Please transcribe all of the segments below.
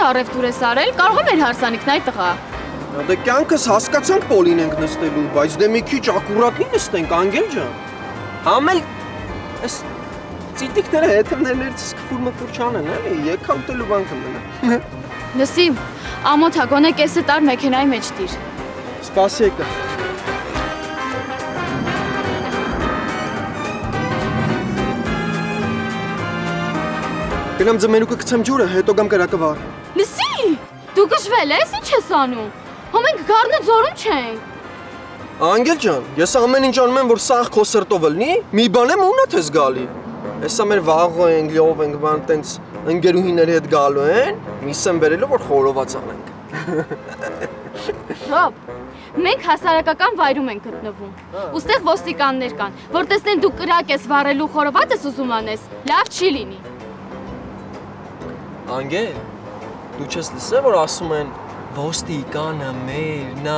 Առևտուր ես արել, կարող է մեր հարսանիքն այդ տղա։ Դե կյանքս հասկացանք Պոլին ենք նստելու, բայց դե մի քիչ ակուրատնի նստենք, Անգել ջան։ Համել այս ծիտիկները հետևներներից քֆուր-մֆուր չանեն, էլի, եկա ուտելու բան կմնա։ Լսի, ամոթա գոնե կեսը տար մեքենայի մեջ տիր։ Սպասի եկա։ Գնամ ձմենուկը գցեմ ջուրը, հետո գամ կրակը վառ։ Լսի, դու գժվել ես, ինչ ես անում։ Հո մենք գառնը ձորում չենք։ Անգել ջան, ես ամեն ինչ անում եմ, որ սաղ քո սրտով ելնի, մի բան եմ ունա թես գալի։ Հեսա մեր վաղը ենք, լյով ենք, բան տենց ընկերուհիների հետ գալու են, միս եմ բերելու, որ խորոված անենք։ Ռոբ, մենք հասարակական վայրում ենք գտնվում։ Ուստեղ ոստիկաններ կան, որ տեսնեն դու կրակ ես վառելու խորոված ես ուզում անես, լավ չի լինի։ Անգել, դու չես լսել, որ ասում են ոստիկանը մերն է։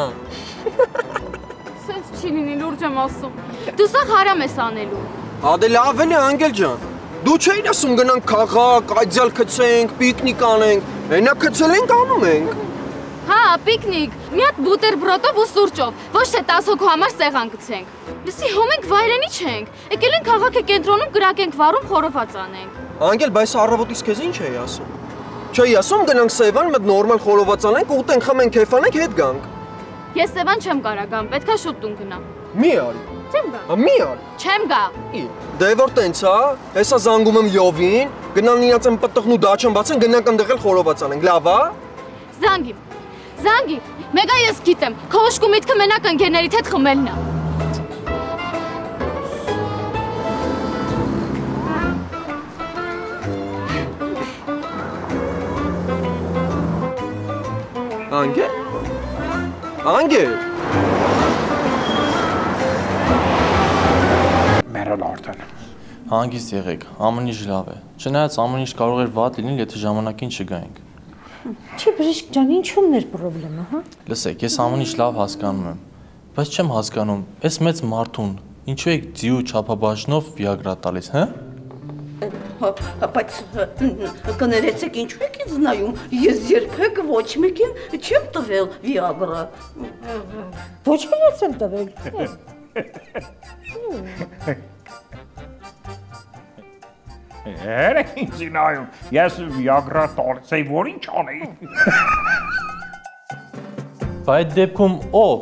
Սենց չի լինի, լուրջ եմ ասում։ Դու սա հարամ ես անելու։ Ադե լավ էլի, Անգել ջան։ Դու չէիր ասում գնանք քաղաք, այծյալ գցենք, պիկնիկ անենք։ Այնա գցել ենք անում ենք։ Հա, պիկնիկ, մի հատ բուտերբրոդով ու սուրճով, ոչ թե 10 հոգու համար սեղան գցենք։ Լսի, հո մենք վայրենի չենք։ Եկել ենք քաղաքի կենտրոնում կրակ ենք վառում, խորոված անենք։ Անգել, բայց առավոտից քեզ ինչ էի ասում։ Չէի ասում գնանք Սևան, մեծ նորմալ խորոված անենք, ուտենք, խմենք, քեֆանենք, հետ գանք։ Ես Սևան չեմ կարա գամ, պետքա շուտ տուն գնամ։ Մի արի։ Չեմ գա։ Մի արի։ Չեմ գա։ Դե որ տենց, հա, հեսա զանգում եմ յովին, գնան իրաց են պտտղն ու դաչն բացեն, գնանք ընդեղել խորոված անենք, լավ, հա։ Զանգի, մեգա ես գիտեմ, քո ուշք ու միտքը մենակ ընկերներիդ հետ խմելն է։ Անգել։ Մերոլ արդեն։ Հանգիստ եղեք, ամեն ինչ լավ է։ Չնայած ամեն ինչ կարող էր վատ լինել, եթե ժամանակին չգայինք։ Չի բժիշկ ջան, ինչու՞մն էր խնդրեմը, հա։ Լսեք, ես ամեն ինչ լավ հասկանում եմ, բայց չեմ հասկանում, այս մեծ մարդուն ինչու եք ձիու չափաբաժնով վիագրա տալիս, հա։ Բայց կներեցեք ինչու եք ինձ նայում, ես երբեք ոչ մեկին չեմ տվել վիագրա։ Ոչ էլ ես եմ տվել։ Էր ինձ նայում, ես վիագրա տալիս էի, որ ինչ անեի։ Բայց դեպքում ով։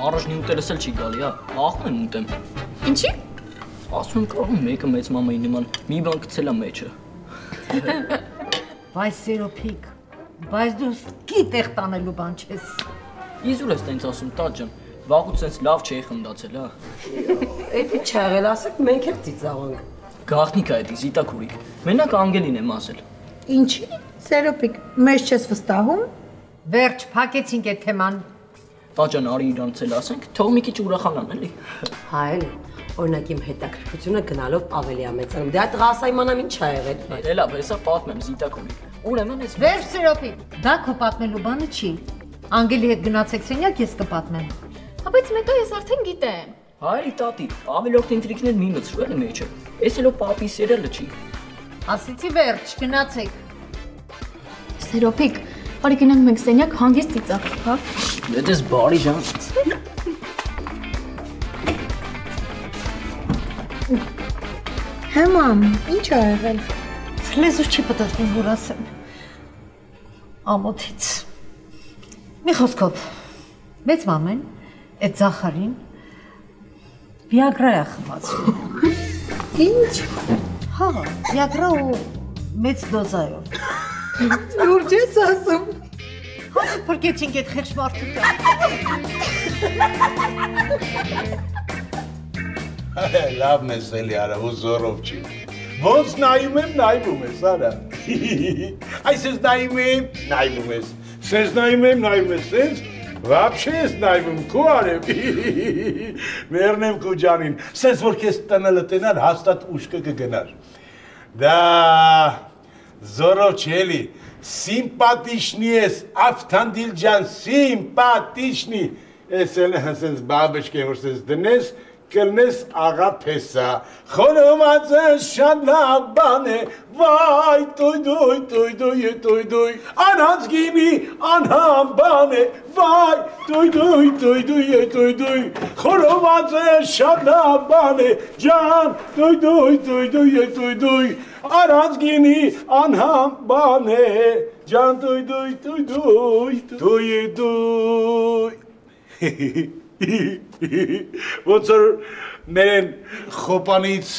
Առաջնի ուտելս էլ չի գալի, հա, աղում եմ ուտեմ։ Ինչի։ Ասում եմ կարող մեկը մեծ մամայի նման մի բան գցել է մեջը։ Բայց Սերոփիկ, բայց դու գիտեղ տանելու բան չես։ Իզուր ես տենց ասում, տաճ ջան, վաղուց սենց լավ չէի խնդացել, հա։ Էդի չեղել ասեք, մենք էլ ծիծաղանք։ Գաղտնիք է էդի, զիտակուրիկ, մենակ Անգելին եմ ասել։ Ինչի, Սերոփիկ, մեզ չես վստահում։ Վերջ, փակեցինք այդ թեման։ Տաճան արի իրանց էլ ասենք, թող մի քիչ ուրախանան, էլի։ Հա էլի, օրինակ իմ հետաքրքրությունը գնալով ավելի է մեծանում։ Դե այդ տղասայմանամ ինչ ա եղել։ Դե լավ, հեսա պատմեմ զիտակուրիկ։ Ուրեմն ես Վերջ, Սերոփիկ, դա քո պատմելու բանը չի։ Անգելի հետ գնացեք սենյակ, ես կպատմեմ։ Հա բայց մեկը ես արդեն գիտեմ։ Հայրի տատի, ավելորդ ինտրիգներ մի մտցրու էլ մեջը։ Էս էլո պապի սերելը չի։ Ասիցի վերջ, գնացեք։ Սերոփիկ, բարի գնանք մենք սենյակ հանգիստ ծիծաղ, հա։ Դե դες բարի ջան։ Հա մամ, ինչ ա եղել։ Լեզուս չի պատասխանում որ ասեմ։ Ամոթից։ Մի խոսքով, մեծ մամեն, այդ Զախարին Վիագրա է խմացում։ Ինչ։ Հա, Վիագրա ու մեծ դոզայով։ Լուրջ ես ասում։ Փրկեցինք այդ խեղճ մարդուկը։ Լավ մեզ էլի արա, ու զորով չի։ Ոնց նայում ես, արա։ Այս ես նայում ես, սենց նայում ես, սենց, վապշե ես նայում, քու արև, մերնեմ քու ջանին, սենց որ կես տնելը տենար, հաստատ ուշկը կգնար։ Դա, զորով չի էլի, սիմպատիշնի ես, ավթանդիլ ջան, սիմպատիշնի, ես էլ սենց բաբեշկեն, որ սենց դնես, կլնես աղա պեսա, խորովածը շատ լավ բան է, վայ, տույ, անհանց գինի, անհամ բան է, վայ, տույ, խորովածը շատ լավ բան է, ջան, տույ, անհանց գինի, անհամ բան է, ջան, տույ, Ոնց որ մերեն խոպանից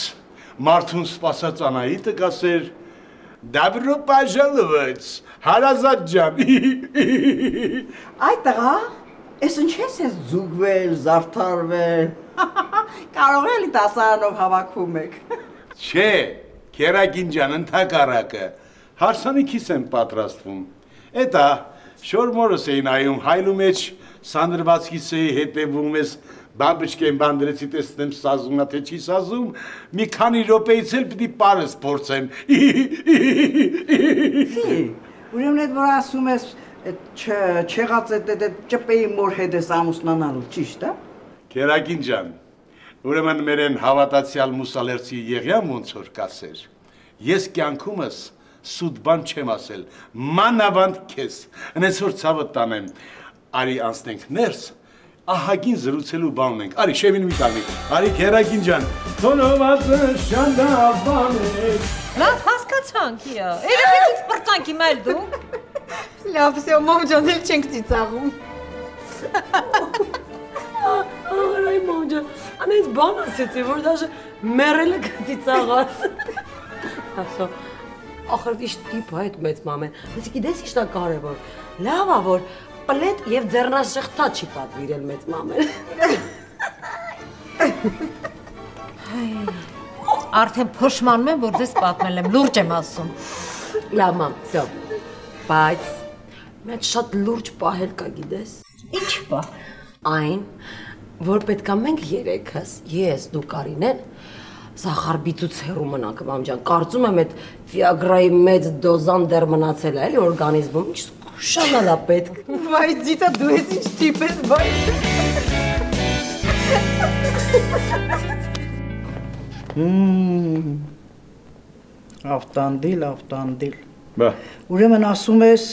մարդուն սպասած Անահիտը կասեր Դաբրո պաժալվեց, հարազատ ջան։ Այ տղա, ես ինչ ես զուգվել, զարդարվել, կարող էլի դասարանով հավաքում եք։ Չէ, կերակին ջան, ընդհակառակը, հարսանիքիս եմ պատրաստվում։ Էտա, շոր մորս էին այում, հայլու մեջ սանդրվածքիս էի հետևում ես, բաբշկեն բանդրեցի տեսնեմ սազումնա թե չի սազում, մի քանի րոպեից էլ պիտի պարս փորձեմ։ Ուրեմն այդ որ ասում ես, չեղած այդ ճպեի մոր հետ ես ամուսնանալու, ճիշտ է։ Կերակին ջան, ուրեմն մերեն հավատացյալ մուսալերցի Եղիան ոնց որ կասեր, ես կյանքումս սուտ բան չեմ ասել, մանավանդ քեզ, այնպես որ ցավը տանեմ, արի անցնենք ներս, ահագին զրուցելու բան ունենք, արի շևին մի տանի, արի կերակին ջան, թոնովածը շանդավ բան ենք։ Լավ հասկացանք, իա, երեխեքից պրծանք իմ այլ դուք։ Լավ, սյո մամ ջան, էլ չենք ծիծաղում։ Աղարայ մամ ջան, անենց բան ասեցի, որ դաժը մերելը կծիծաղաց։ Ասո, ախր իշտ տիպ այդ մեծ մամեն, բայց գիտես իշտ է կարևոր, լավ ա որ պլետ և ձեռնաշղթա չի պատվիրել մեծ մամեն։ Արդեն փոշմանում եմ, որ ձեզ պատմել եմ, լուրջ եմ ասում։ Լավ մամ, սյո, բայց մեծ շատ լուրջ պահել կա գիտես։ Ինչ պա։ Այն, որ պետք է մենք երեքս, ես, դու Կարինեն, Զախարբիցուց հեռու մնանք մամ ջան, կարծում եմ այդ Վիագրայի մեծ դոզան դեռ մնացել է էլի օրգանիզմում, ինչ Շանալա պետք։ Վայ, ձիտա դու ես ինչ տիպ ես, վայ։ Ավտանդիլ։ Ուրեմն ասում ես,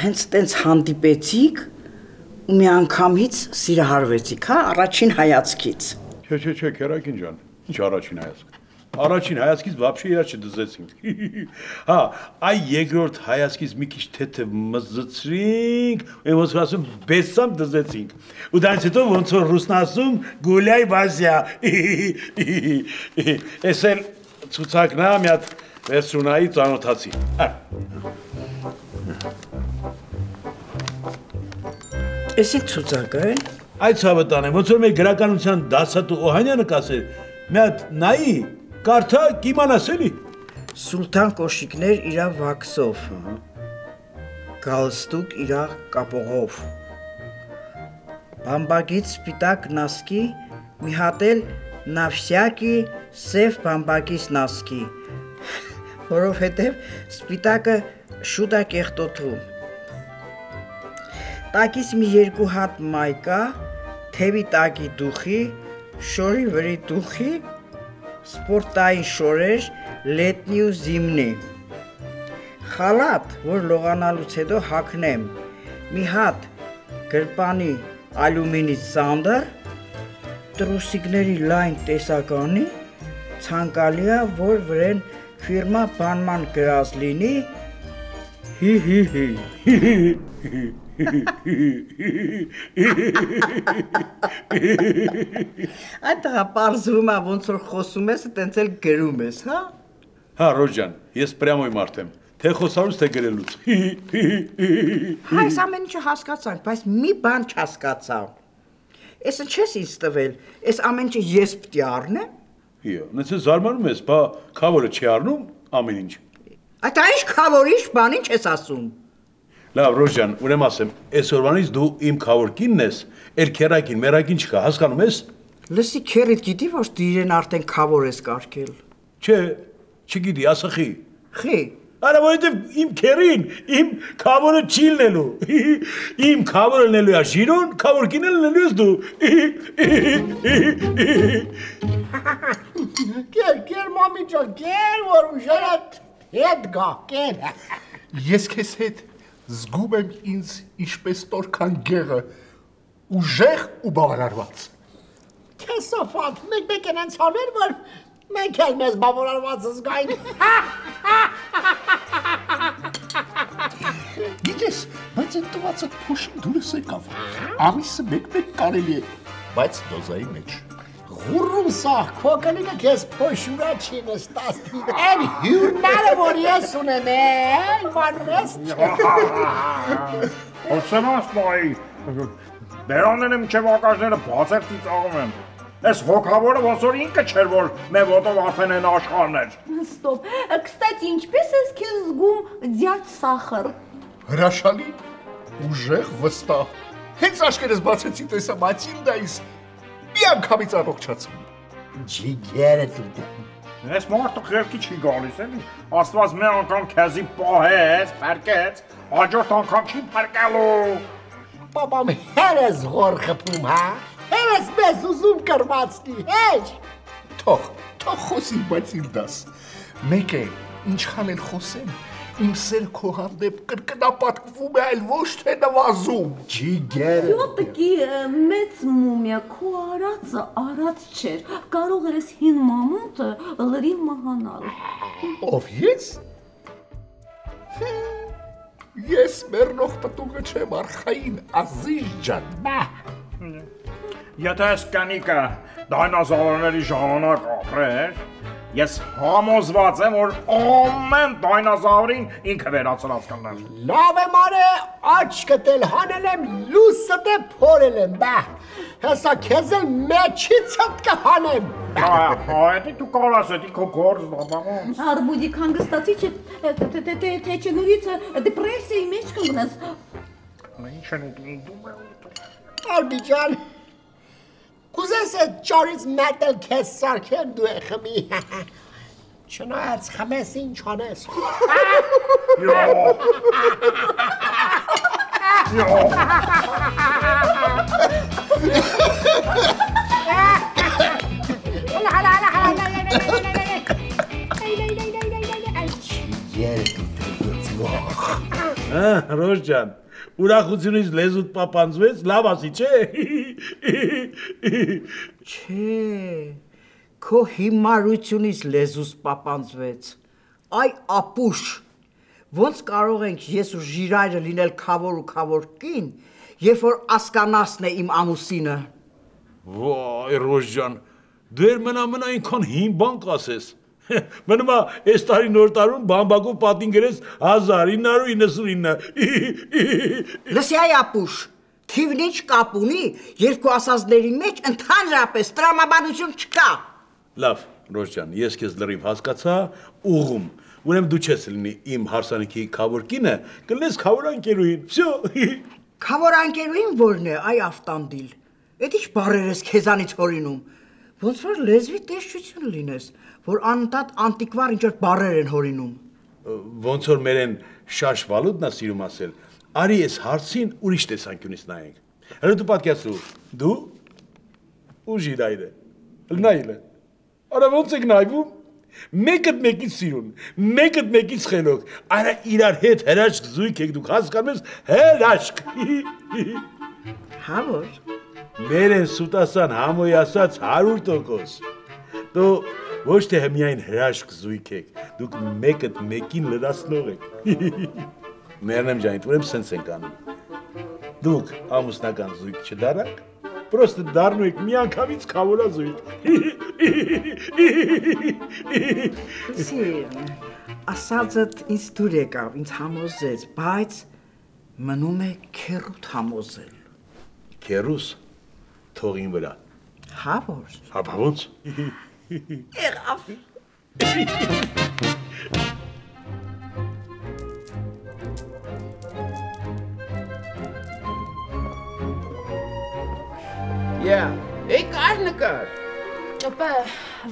հենց տենց հանդիպեցիք ու մի անգամից սիրահարվեցիք, հա, առաջին հայացքից։ Չէ, կերակին ջան, ինչ առաջին հայացք։ Առաջին հայացքից վաբշե իրար չդզեցինք։ Հա, այ երկրորդ հայացքից մի քիչ թեթև մզծրինք, ոնց որ ասում բեսամ դզեցինք։ Ու դրանից հետո ոնց որ ռուսն ասում գուլյայ բազյա։ Էս էլ ցուցակն է, մի հատ վերցրունայի ծանոթացի։ Էսի ցուցակը է։ Այդ ցավը տանեմ, ոնց որ մեր գրականության դասատու Օհանյանը կասեր, մի հատ նայի Կարթա կիմանաս էլի։ Սուլթան կոշիկներ իրա վաքսով, գալստուկ իրա կապողով, բամբակից սպիտակ նասկի, մի հատ էլ նավսյակի սև բամբակից նասկի, որովհետև սպիտակը շուտ է կեղտոթվում։ Տակից մի երկու հատ մայկա, թևի տակի դուխի, շորի վրի դուխի, սպորտային շորեր, լետնի ու զիմնի, խալատ, որ լողանալուց հետո հագնեմ, մի հատ գրպանի ալյումինի սանդը, տրուսիկների լայն տեսականի, ցանկալի է, որ վրեն ֆիրմա բանման գրած լինի, հի։ Այդ պարզվում է ոնց որ խոսում ես, տենց էլ գրում ես, հա? Հա, Ռոժան, ես պրյամոյ մարդ եմ, թե խոսալուց, թե գրելուց։ Այս ամեն ինչը հասկացանք, բայց մի բան չհասկացա։ Էսը չես ինձ տվել, այս ամեն ինչը ես պիտի առնեմ։ Իա, նենց ես զարմանում ես, բա քավորը չի առնում ամեն ինչ։ Այդ ինչ քավոր ինչ բան ինչ ես ասում։ Լավ, Ռոժան, ուրեմն ասեմ, այսօրվանից դու իմ քավոր կինն ես, էլ քերակին, մերակին չկա, հասկանում ես։ Լսի քերիդ գիտի, որ դու իրեն արդեն քավոր ես կարգել։ Չէ, չգիտի, ասա խի։ Խի։ Արա որովհետև իմ քերին, իմ քավորը չի լնելու։ Իմ քավորը լնելու է Ժիրոն, քավոր կինը լնելու ես դու։ Կեր, մամի ջան, կեր, որ ուժերը հետ գա, կեր։ Ես քեզ հետ զգում եմ ինձ ինչպես տորքան գեղը, ուժեղ ու բավարարված։ Քեզ սոֆատ, մեկ են հենց աներ, որ մենք էլ մեզ բավարարված զգային։ Գիտես, բայց այդ տվածը փոշին դուրս եկավ, ամիսը մեկ կարելի է, բայց դոզայի մեջ։ Ղուրում սաղ, քո կնիկը քեզ փոշուրա չի նստած, են հյուրները, որ ես ունեմ, իմանում ես չէ։ Ոսեմ ասմայի, բերանեն եմ չև ակաժները բացեր ծիծաղում եմ։ Ես հոգավորը ոսոր ինքը չեր, որ մե ոտով արդեն են աշխարներ։ Ստոպ, կստати, ինչպես ես քեզ զգում ձյաց սախր։ Հրաշալի, ուժեղ, վստահ, հենց աշկերես բացեցի տեսա Մաթիլդայից, մի անգամից առողջացում։ Ջիգերը դու։ Ես մարդը խելքի չի գալիս էլի, աստված մի անգամ քեզի պահեց, պարկեց, հաջորդ անգամ չի պարկելու։ Պապամ հերես ғոր խպում, հա? Հերես մեզ ուզում կրվածնի, հեչ։ Թող խոսի Մաթիլդաս, մեկ է, ինչքան էլ խոսեմ, իմ սեր քո հանդեպ կրկնապատկվում է, այլ ոչ թե նվազում։ Ջիգերը։ Յոտկի մեծ մումիա քո արածը արած չէր, կարող էր ես հին մամուտը լրիվ մահանալ։ Ով ես։ Ես մեռնող պտուղը չեմ, արխային Ազիզ ջան։ Եթե այս կնիկը դայնազավրների ժամանակ ապրեր, ես համոզված եմ, որ ամեն դայնազավրին ինքը վերացրած կլներ։ Լավ եմ արե, աչքդ էլ հանել եմ, լուսդ է փորել եմ, բա, հեսա քեզ էլ մեջիցդ կհանեմ։ Այդի դու կարաս, էդի քո գործ դաբաղոց։ Արբուդիկ հանգստացի չէ, թե չնորից դեպրեսիայի մեջ կգնաս։ Ինչ են դում է։ Արբի ջան, կուզես այդ ճարից մետել քեզ սարքեմ դու է խմի։ Չնայած խմես ինչ անես։ Ռոժ ջան, ուրախությունից լեզուդ պապանձվեց, լավ ասի, չէ։ Չէ, քո հիմարությունից լեզուս պապանձվեց, այ ապուշ, ոնց կարող ենք ես ու ժիրայրը լինել քավոր ու քավոր կին, երբ որ ասկանասն է իմ ամուսինը։ Վայ, Ռոժ ջան, դեր մնա ինքան հին բան կասես։ Մնում է, այս տարի նոր տարում բամբակով պատին գրես 1999։ Լսի այ ապուշ, թիվն ինչ կապ ունի, երկու ասածների մեջ ընդհանրապես տրամաբանություն չկա։ Լավ, Ռոժ ջան, ես քեզ լրիվ հասկացա, ուղում, ուրեմն դու չես լինի իմ հարսանիքի քավոր կինը, կլինես քավոր անկերուին, վсё։ Քավոր անկերուին որն է, այ ավտանդիլ, էդ ինչ բառեր ես քեզանից հորինում, ոնց որ լեզվի տեսչություն լինես, որ անընդհատ անտիկվար ինչ-որ բառեր են հորինում։ Ոնց որ մերեն շաշ վալուդն է սիրում ասել, արի ես հարցին ուրիշ տեսանկյունից նայենք։ Հələ դու պատկերացրու, դու ու ժիրայրը։ Նայել է։ Արա ոնց եք նայվում։ Մեկը մեկից սիրուն, մեկը մեկից խելոք։ Արա իրար հետ հրաշք զույգ եք դուք հասկանում ես հրաշք։ Հավոր։ Մեր են սուտասան համոյ ասած 100%։ Դու ոչ թե միայն հրաշք զույգ եք, դուք մեկը մեկին լրացնող եք։ Մերնեմ ջան, ուրեմն սենց ենք անում։ Դուք ամուսնական զույգ չդարաք, պրոստը դառնում եք միանգամից քավորա զույգ։ Սիրն, ասածդ ինձ դուր եկավ, ինձ համոզեց, բայց մնում է քերուտ համոզել։ Քերուս թողին վրա։ Հավոր։ Հապա ոնց։ Եղավ։ Եկ կար նկար։ Ճպե,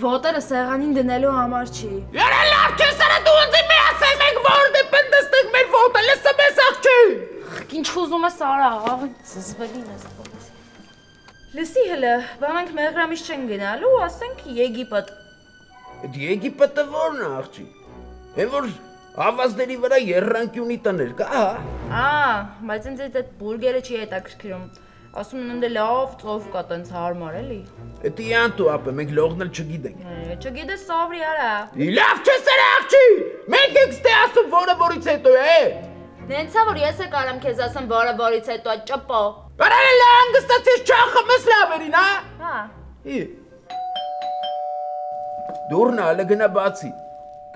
ոտերը սեղանին դնելու համար չի։ Յարա լավ չէ սարա դու ինձ միացել մենք որ դեպնդստենք մեր ոտը լսը մեզ աղջի։ Ինչ ուզում ես արա, զզվելին ես բոս։ Լսի հլը, բա մենք մեղրամից չեն գնալու, ասենք Եգիպտ։ Այդ Եգիպտը որն է աղջի։ Են որ ավազների վրա երրանկյունի տներ կա, հա։ Բայց ինձ այդ բուրգերը չի հետաքրքրում։ Ասում են դե լավ ծով կա տենց հարմար էլի։ Էդի անտու ապը մենք լողնել չգիտենք։ Չգիտես սովրի արա։ Լավ չէ սրա աղջի։ Մենք եք ստե ասում որը որից հետո է։ Նենցա որ ես եք արամ քեզ ասեմ որը որից հետո ճպո։ Բարալը լանգստացես չախմս լավերին, հա։ Հա։ Դուրնա հələ գնա բացի։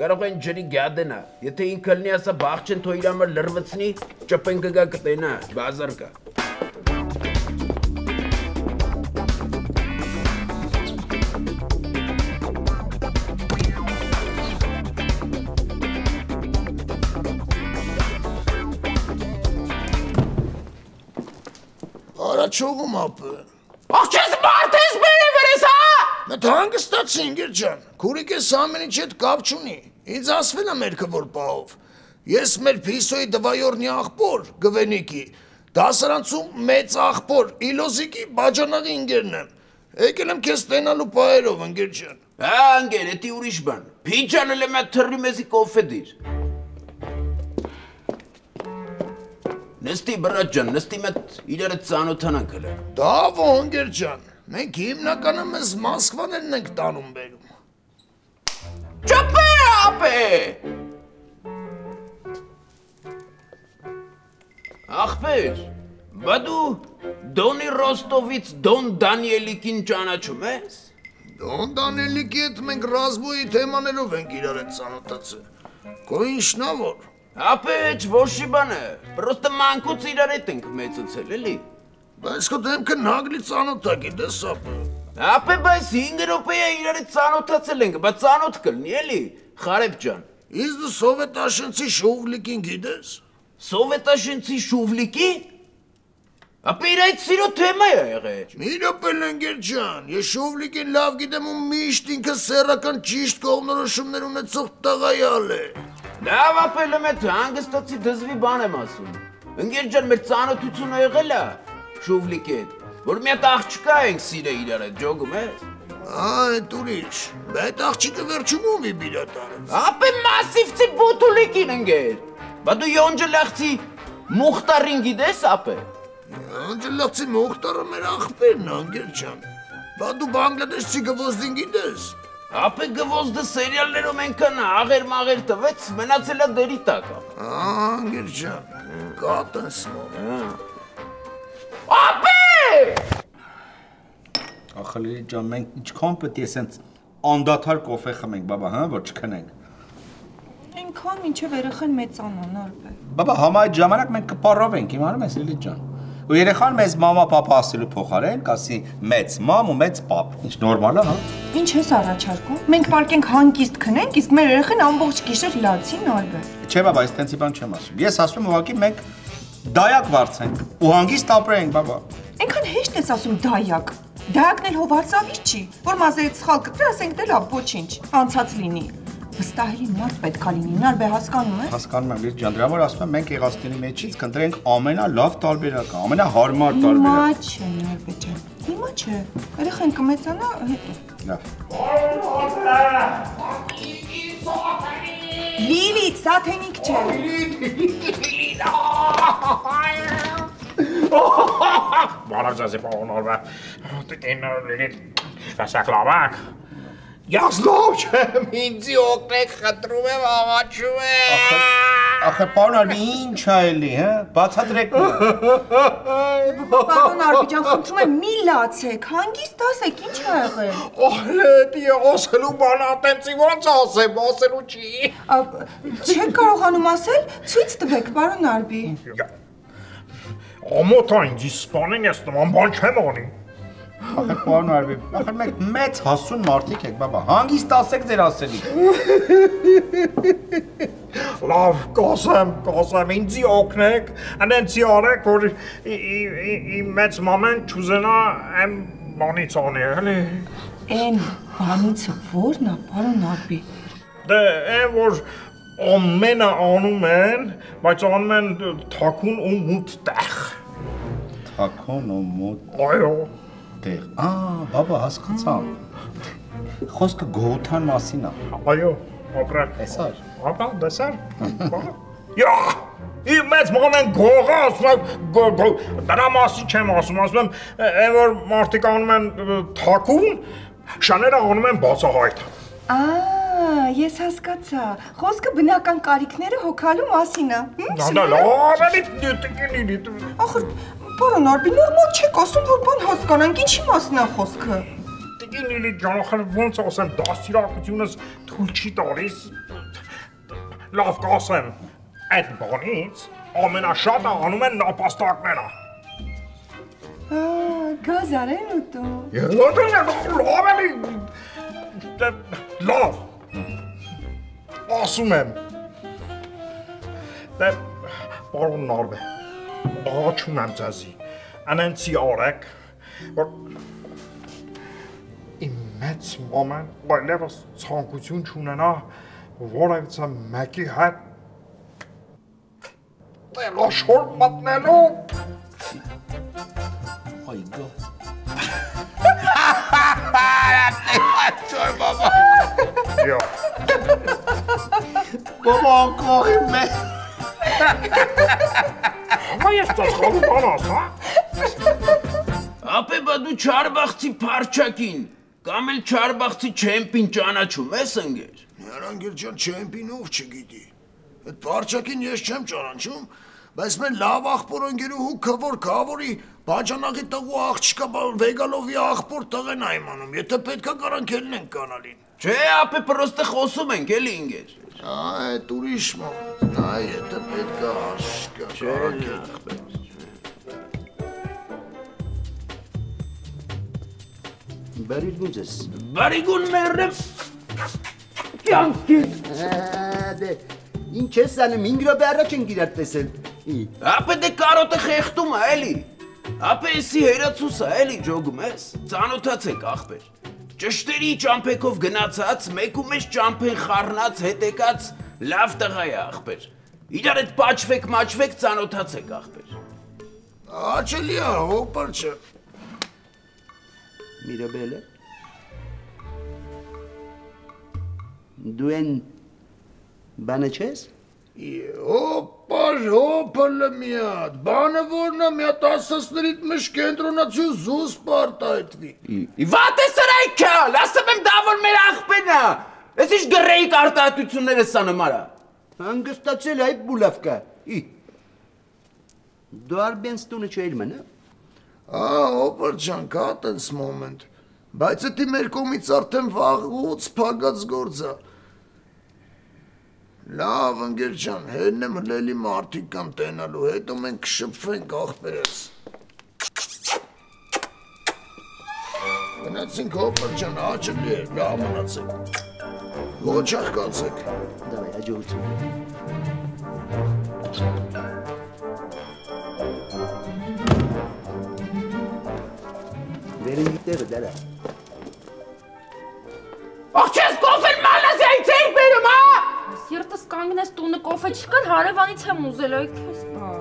Կարող են ջրի գյադենա։ Եթե ինքը լինի ասա բաղ չեն թո իր համար լրվցնի, ճպեն կգա կտենա, բազար կա։ Չողում ապը։ Աղջես մարդ ես բերի վերես, հա։ Մտ հանգստացի ինգեր ջան, քուրիկ ես ամեն ինչ հետ կապ չունի, ինձ ասվել է մերքը որ պահով։ Ես մեր Փիսոյի դվայորնի աղբոր, գվենիկի, դասարանցում մեծ աղբոր, իլոզիկի բաջանաղի ինգերն եմ։ Եկել եմ քեզ տենալու պահերով ինգեր ջան։ Հա ինգեր, էդի ուրիշ բան, փիջանը լեմ է թռի մեզի կոֆե դիր։ Նստի բրատ ջան, նստի մետ իրերը ծանոթանանք հլը։ Դա ոնգեր ջան, մենք հիմնականը մեզ Մոսկվաներն ենք տանում բերում։ Ճպե ապե։ Ախպեր, բա դու Դոնի Ռոստովից Դոն Դանիելիկին ճանաչում ես։ Դոն Դանիելիկի հետ մենք ռազմոյի թեմաներով ենք իրար հետ ծանոթացել։ Քո ինչն ա որ։ Ապե ոչ բան է, պրոստը մանկուց իրար հետ ենք մեծացել, էլի։ Բայց քո դեմքը նագլի ծանոթ է, գիտես ապե։ Ապե բայց 5 րոպե իրար հետ ծանոթացել ենք, բայց ծանոթ կլինի, էլի, Խարեբ ջան։ Իսկ դու սովետաշնցի շուվլիկին գիտես։ Սովետաշնցի շուվլիկի։ Ապե իր այդ սիրո թեմա է եղել։ Մի րոպե լենգեր ջան, ես շուվլիկին լավ գիտեմ ու միշտ ինքը սեռական ճիշտ կողմնորոշումներ ունեցող տղայալ է։ Լավ ապելը մետ հանգստացի դզվի բան եմ ասում։ Ընկեր ջան մեր ծանոթությունը եղել է շուվլիկի հետ, որ մի հատ աղջկա ենք սիրել իրար հետ, ջոգում ես։ Այդ ուրիշ, այդ աղջիկը վերջում ումի բիրատ արեց։ Ապե մասիվցի բուտուլիկին ընկեր։ Բա դու Յոնջլախցի Մուխտարին գիտես ապե։ Յոնջլախցի Մուխտարը մեր աղբերն է, ընկեր ջան։ Բա դու բանգլադեշցի գվոզդին գիտես։ Ապե գվոզդը սերիալներում ենքան աղեր-մաղեր տվեց, մնացել է դերի տակ։ Անգեր ջան, կատն սմոր։ Ապե! Ախալերի ջան, մենք ինչքան պետք է սենց անդադար կոֆե խմենք, բաբա, հա, որ չքնենք։ Այնքան մինչև երեխան մեծանան, արբե։ Բաբա, համա այդ ժամանակ մենք կպարով ենք, իմանում ես Լիլիթ ջան։ Ու երեխան մեզ մամա պապա ասելու փոխարեն կասի մեծ մամ ու մեծ պապ։ Ինչ նորմալ է, հա։ Ինչ ես առաջարկում։ Մենք պարկենք հանգիստ քնենք, իսկ մեր երեխան ամբողջ գիշեր լացին արբե։ Չէ, բաբա, այս տենցի բան չեմ ասում։ Ես ասում եմ ուղղակի մենք դայակ վարձենք ու հանգիստ ապրենք, բաբա։ Այնքան հեշտ ես ասում դայակ։ Դայակն էլ հովարցավից չի, որ մազերից սխալ կտրի, ասենք դե լավ, ոչինչ, անցած լինի։ Վստահելի մարդ պետք է լինի, նարբե հասկանում ես։ Հասկանում եմ, Լիլիթ ջան, դրա որ ասում եմ մենք եղածների մեջից կընտրենք ամենալավ տարբերակը, ամենահարմար տարբերակը։ Հիմա չէ, նարբե ջան։ Հիմա չէ։ Երեխան կմեծանա հետո։ Լիլիթ, սա թենիկ չէ։ Բարև ձեզ պարոնորվա։ Տիկին Լիլիթ, շվեսակ լավակ։ Ես լավ չեմ, ինձի օգնեք, խնդրում եմ, աղաչում եմ։ Ախր պարոն Արբի ինչ ա էլի, հա? Բացատրեք։ Պարոն Արբի ջան, խնդրում եմ մի լացեք, հանգիստ ասեք, ինչ ա եղել։ Ահլետի ասելու բան ատենցի ոնց ասեմ, ասելու չի։ Չեք կարողանում ասել, ցույց տվեք, պարոն Արբի։ Ամոթա ինձ իսպանին ես նման բան չեմ անի։ Ախր պարոն Արբի, ախր մեկ մեծ հասուն մարդիկ եք, բաբա, հանգիստ ասեք ձեր ասելիք։ Լավ, կասեմ, ինձի օգնեք, այնցի արեք, որ իմ մեծ մամեն չուզենա եմ բանից անի, էլի։ Էն բանիցը ո՞րն ա, պարոն Արբի։ Դե այն, որ ամենը անում են, բայց անում են թաքուն ու մութ տեղ։ Թաքուն ու մութ։ Այո։ Տեղ, բաբա, հասկացա։ Խոսքը գողության մասին ա։ Այո, ապրել։ Տեսար։ Ապա, դեսար։ Յա, իմ մեծ մամեն գողը, ասում եմ, դրա մասի չեմ ասում, ասում եմ, այն որ մարդիկ անում են թաքուն, շաները անում են բացահայտ։ Ես հասկացա, խոսքը բնական կարիքները հոգալու մասին ա։ Ախր, պարոն Արբի, նորմալ չեք ասում, որ բան հասկանանք, ինչի մասն ա խոսքը։ Տիկին Լիլիթ ջան, ախր ոնց ասեմ, դաստիարակությունս թույլ չի տալիս։ Լավ կասեմ, այդ բանից ամենաշատը անում են նապաստակները։ Գազար են ուտում։ Լավ էլի, լավ, ասում եմ, դե, պարոն Նարբե, աղաչում եմ ձեզի, անենցի արեք, որ իմ մեծ մամեն այլևս ցանկություն չունենա որևիցե մեկի հետ տեղաշոր մտնելու։ Այգա։ Չոր բաբա։ Յո։ Բաբա անկողի մեկ։ Հա ես ծածխալու բան ասա։ Ապե բա դու չարբախցի պարչակին, կամ էլ չարբախցի չեմպին ճանաչում ես ընգեր։ Նրանգեր ջան չեմպին ով չգիտի, այդ պարչակին ես չեմ ճանաչում, բայց մեր լավ աղբոր ընգերուհու քվոր քավորի բաջանաղի տղու աղջկա վեգալովի աղբոր տղեն այմանում, եթե պետքա կարանք ելն ենք կանալին։ Չէ, ապե պրոստը խոսում ենք էլի ընգեր։ Այդ ուրիշ մոտ, եթե պետքա աղջկա կարանք ելն։ Բարիգուն ձեզ։ Բարիգուն մերրեմ։ Կյանքիդ։ Դե, ինչ ես անում, 5 րոպե առաջ ենք իրար տեսել։ Ապե դե կարոտը խեղտում է էլի։ Ապե էսի հերացուս է էլի ջոգում ես։ Ծանոթացեք ախպեր։ Ճշտերի ճամփեքով գնացած, մեկ ու մեծ ճամփեն խառնած, հետեկած լավ տղա է ախպեր։ Իրար հետ պաչվեք, մաչվեք, ծանոթացեք ախպեր։ Աչելի է, հոպար չէ։ Միրաբելը։ Դու են բանը չես։ Հոպար, հոպալը միատ, բանը որնա միատ ասասներիտ մշ կենտրոնացյու զուս պարտայթվի։ Վատ է սրայքյալ, ասեմ եմ դա որ մեր աղբենա, ես ինչ գռեիք արտահայտությունները սա նմարա։ Հանգստացել այդ բուլավկա, դու արբենս տունը չէիր մնա։ Հոպար ջան, կա տենց մոմենտ, բայց էտի մեր կոմից արդեն վաղուց պագած գործա։ Լավ ընգեր ջան, հեն եմ հլելի մարդիկ կան տենալու, հետո մենք կշպվենք աղբերս։ Գնացինք հոպար ջան, աչելի է, լավ մնացեք։ Ոչ աղկացեք։ Դավայ, հաջողություն։ Վերին տեղը դարա։ Աղ չես կոֆել մանասի այցեիք բերում, հա։ Սիրտս կանգնես տունը կոֆե չկար, հարևանից եմ ուզել, այ քեզ բան։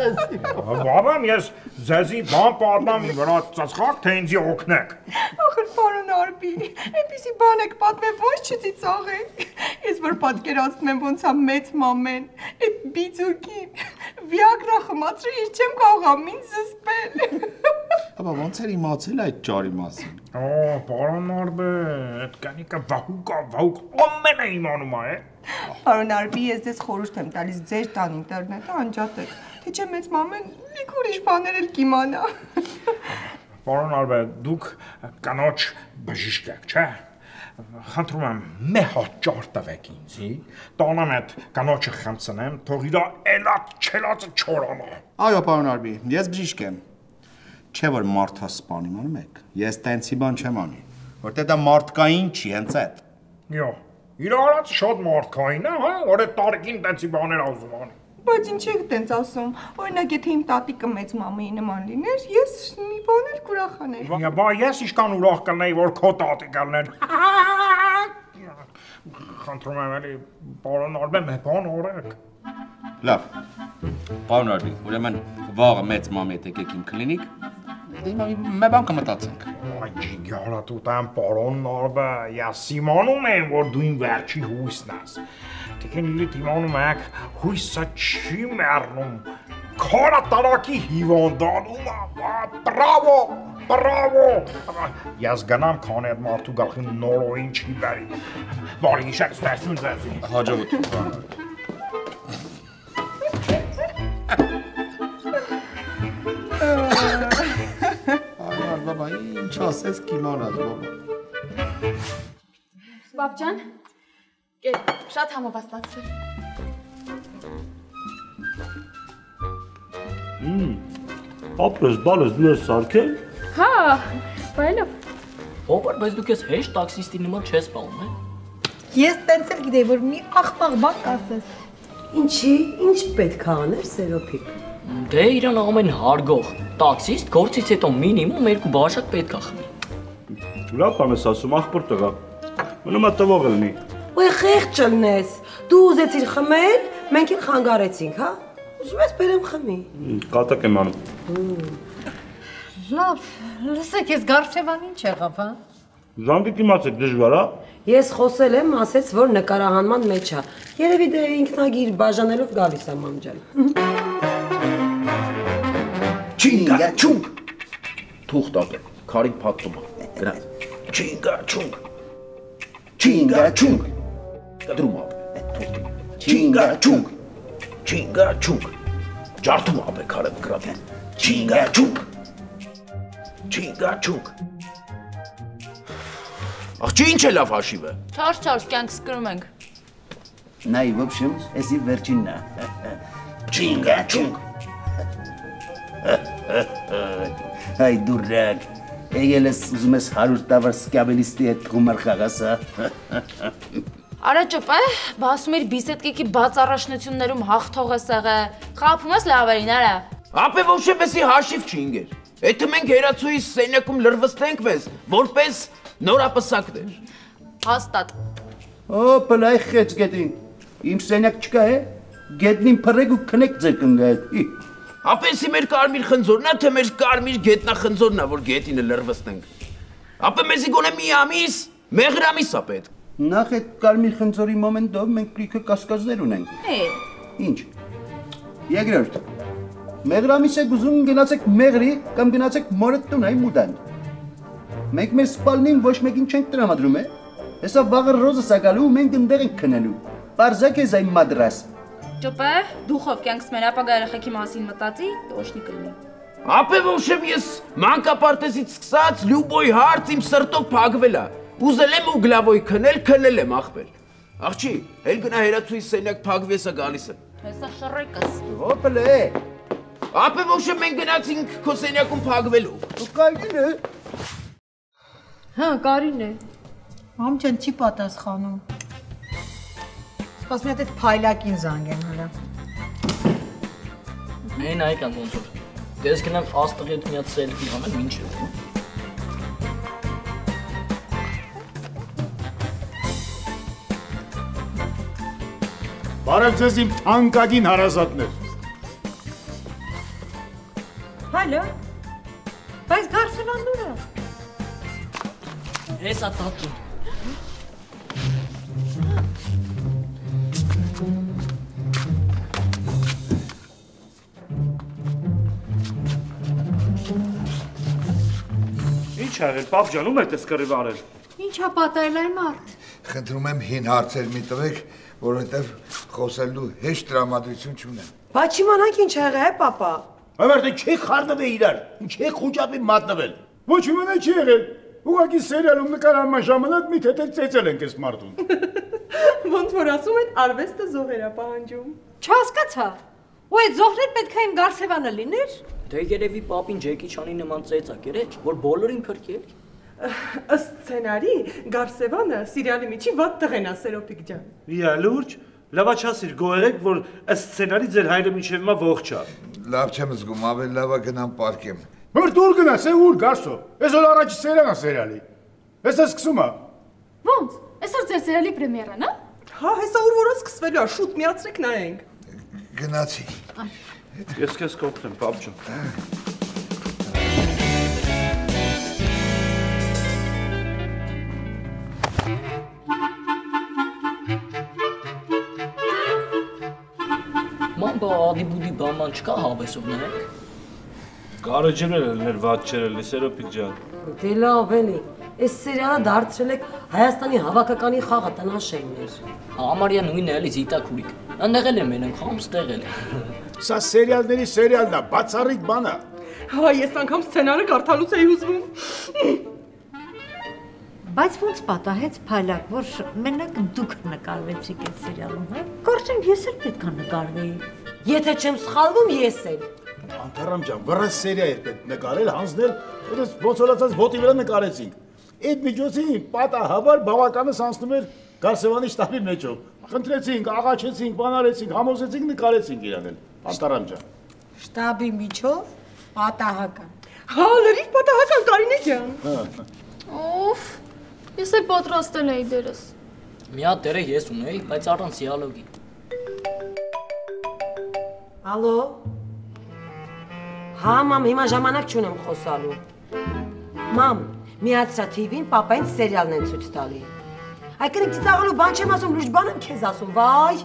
Քեզի։ Բաբամ, ես ձեզի բան պատմամի վրա ծածխակ, թե ինձի օգնեք։ Ախր պարոն Արբի, այնպիսի բան եք պատմել, ոչ չծիծաղեք։ Ես որ պատկերացնում եմ ոնց է մեծ մամեն, այդ բիծուկին, վիագրա խմացրի, ես չեմ կարող ամին զսպել։ Ապա ոնց էր իմացել այդ ճարի մասին։ Պարոն Արբե, այդ կանիկը վահուկա, ամենը իմանում է։ Պարոն Արբի, ես ձեզ խորհուրդ եմ տալիս ձեր տան ինտերնետը անջատեք, թե չէ մեծ մամեն լիք ուրիշ բաներ էլ կիմանա։ Պարոն Արբե, դուք կանոջ բժիշկ եք, չէ՞։ Խնդրում եմ, մի հատ ճար տվեք ինձի, տանեմ այդ կանոջը խմցնեմ, թող իրա էլած չելածը չորանա։ Այո, պարոն Արբի, ես բժիշկ եմ։ Չէ որ մարդա սպան իմանում եք, ես տենցի բան չեմ անի, որտեղ դա մարդկային չի, հենց այդ։ Յո, իր արած շատ մարդկային է, հա, որ այդ տարիքին տենցի բաներ ուզում անի։ Բայց ինչ եք տենց ասում, օրինակ եթե իմ տատիկը մեծ մամայի նման լիներ, ես մի բան էլ կուրախաներ։ Բա ես իշքան ուրախ կլնեի, որ քո տատիկը լիներ։ Խնդրում եմ էլի, պարոն Արբե, մի բան օրեք։ Լավ, պարոն Արբի, ուրեմն վաղը մեծ մամի հետ եկեք իմ կլինիկ, մի բան կմտածենք։ Այ ջիգարա տուտեմ, պարոն Արբե, ես իմանում եմ, որ դու իմ վերջին հույսն ես։ Տիկին իլիտ իմանում եք, հույսը չի մեռնում, քորա տարակի հիվանդանում է, բրավո, բրավո։ Ես գնամ, քան այդ մարդու գլխին նորոյին չի բերի։ Բարի գիշեր, ստեղծուն ձեզի։ Հաջողություն, պարոն Արբի։ Բաբա, ինչ ասես կիմանաս, բաբա։ Բաբջան, կետ, շատ համովաստացվի։ Ապրես, բալես, դու ես սարքել։ Հա, բայլով։ Հոբար, բայց դուք ես հեշտ տաքսիստի նման չես պահում, է։ Ես տենց էլ գիտեի, որ մի աղբաղ բան կասես։ Ինչի, ինչ պետք է աներ Սերոփիկ։ Դե իրան ամեն հարգող տաքսիստ գործից հետո մինիմում 2 բաժակ պետք է խմի։ Լավ բան ես ասում, աղբոր տղա։ Մնում է տվող լինի։ Ոյ խեղճ չլնես։ Դու ուզեցիր խմել, մենք էլ խանգարեցինք, հա։ Ուզում ես բերեմ խմի։ Կատակ եմ անում։ Լավ, լսեք, ես Գարչևան ինչ եղավ, հա։ Զանգեք իմացեք դժվար, հա։ Ես խոսել եմ, ասեց, որ նկարահանման մեջ է։ Երևի դե ինքնագիր բաժանելով գալիս է մամջան։ Չինգա չունգ։ Թուղթ ապե, քարին փակում է։ Գնա։ Չինգա չունգ։ Չինգա չունգ։ Կդրում ապե, թուղթ։ Չինգա չունգ։ Չինգա չունգ։ Ջարդում ապե քարը գրավի։ Չինգա չունգ։ Չինգա չունգ։ Աղջի ինչ է լավ հաշիվը։ Չարս կյանք սկրում ենք։ Նայ, в общем, էսի վերջինն է։ Չինգա չունգ։ Այ դուրակ, եկել ես ուզում ես 100 տավար սկաբելիստի հետ գումար խաղաս, հա։ Արա ճպա, բասում էր բիսետկիկի բաց առաջնություններում հաղթող ես եղե, խափում ես լավերին, արա։ Ապե ոչ էսի հաշիվ չի ինգեր։ Եթե մենք հերացուի սենյակում լրվստենք մեզ, որպես նորապսակներ։ Հաստատ։ Պլայ խեց գետին, իմ սենյակ չկա է, գետնին պրեկ ու կնեք ձեր կնգայ։ Ապեսի մեր կարմիր խնձորնա, թե մեր կարմիր գետնա խնձորնա, որ գետինը լրվստենք։ Ապե մեզի գոնե մի ամիս, մեղրամիս ա պետք։ Նախ այդ կարմիր խնձորի մոմենտով մենք լիքը կասկածներ ունենք։ Ինչ։ Երկրորդ։ Մեղրամիս եք ուզում գնացեք մեղրի կամ գնացեք մորդ տուն այ մուտան։ Մենք մեր սպալնին ոչ մեկին չենք տրամադրում, է։ Հեսա վաղը ռոզը սակալու ու մենք ընդեղ ենք քնելու։ Պարզակ ես այն մադրաս։ Ճպա, դուխով կյանքս մեր ապագա երեխեքի մասին մտածի, տոշնի կլինի։ Ապե ոչև ես մանկապարտեզից սկսած լյուբոյ հարց իմ սրտով փակվել է։ Ուզել եմ ու գլավոյ քնել եմ ախպեր։ Աղջի, հել գնա հերացուի սենյակ փակվի հեսա գալիս է։ Հեսա շռեկս։ Հոպլե։ Ապե ոչև մենք գնացինք քո սենյակում փակվելու։ Դու կայքին է։ Հա, Կարին է։ Մամջան չի պատասխանում։ Սպասում եմ այդ փայլակին զանգեմ հələ։ Մեն այքան ոնց որ։ Դες գնամ աստղի հետ միած սելֆի անել ինչ է։ Բարև ձեզ իմ թանկագին հարազատներ։ Հալո։ Բայց Գարսևանն ուր է։ Հեսա տատուն։ Ինչ աղել, պապ ջան, ում եք դες կռիվ արել։ Ինչա պատահել այն մարդ։ Խնդրում եմ հին հարցեր մի տվեք, որովհետև խոսելու հեշտ տրամադրություն չունեմ։ Բայց իմանանք ինչ եղել է, պապա։ Ամերտե չեք խառնվել իրար, չեք խոճապի մատնվել։ Ոչ իմանա չի եղել։ Ուղղակի սերիալում նկարահանման ժամանակ մի թեթև ծեծել ենք այս մարդուն։ Ոնց որ ասում են, արվեստը զոհեր է պահանջում։ Չհասկացա։ Ու այդ զոհներ պետք է իմ Գարսևանը լիներ։ Դե երևի պապին Ջեկի Չանի նման ծեծակ էր, որ բոլորին փրկի էլի։ Ըստ սցենարի Գարսևանը սիրիալի միջի վատ տղեն է Սերոպիկ ջան։ Իա լուրջ, լավաչասիր գոհերեք, որ ըստ սցենարի ձեր հայրը մինչև հիմա ողջ է։ Լավ չեմ զգում, ավելի լավ է գնամ պարկեմ։ Որ դուր գնաս, ուր գարսո։ Այսօր առաջի սերիալն է սերիալի։ Էս է սկսում է։ Ոնց։ Այսօր ձեր սերիալի պրեմիերան է։ Հա, հեսա ուր որը սկսվելու է, շուտ միացրեք նայենք։ Գնացի։ Ես քեզ կօգնեմ, պապ ջան։ Մամբա ադի-բուդի բաման չկա հավեսով նայեք։ Կարը ջրել էր վատ չերելի, Սերոպիկ ջան։ Դե լավ էլի, այս սերիալը դարձրել եք Հայաստանի հավաքականի խաղը տնաշեններ։ Համարյա նույնն է էլի Զիտակուրիկ։ Այնտեղ էլ եմ մենակ խամ ստեղել։ Սա սերիալների սերիալն է, բացառիկ բան է։ Հա, ես անգամ սցենարը կարդալուց էի հուզվում։ Բայց ոնց պատահեց փայլակ, որ մենակ դուք նկարվեցիք այդ սերիալում, հա։ Կարծեմ ես էլ պետք է նկարվեի։ Եթե չեմ սխալվում, ես էլ։ Անտարամ ջան, վրաս սերիա էր պետք նկարել, հանձնել, որս ոնց որացած ոտի վրա նկարեցինք։ Այդ միջոցին պատահաբար բավականս անցնում էր Գարսևանի շտաբի մեջով։ Խնդրեցինք, աղաչեցինք, բանարեցինք, համոզեցինք, նկարեցինք իրան էլ։ Անտարամ ջան։ Շտաբի միջով պատահական։ Հա, լրիվ պատահական Կարինե ջան։ Օֆ, ես էլ պատրաստել էի դերս։ Մի հատ դերը ես ունեի, բայց առանց դիալոգի։ Ալո։ Հա, մամ, հիմա ժամանակ չունեմ խոսալու։ Մամ, միացրա TV-ին պապային սերիալն են ցույց տալի։ Այ կրիկ ծիծաղալու բան չեմ ասում, լուրջ բան եմ քեզ ասում, վայ։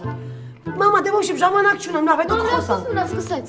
Մամա, դե ոչ ժամանակ չունեմ, լավ, հետո խոսալ։ Նա սկսեց։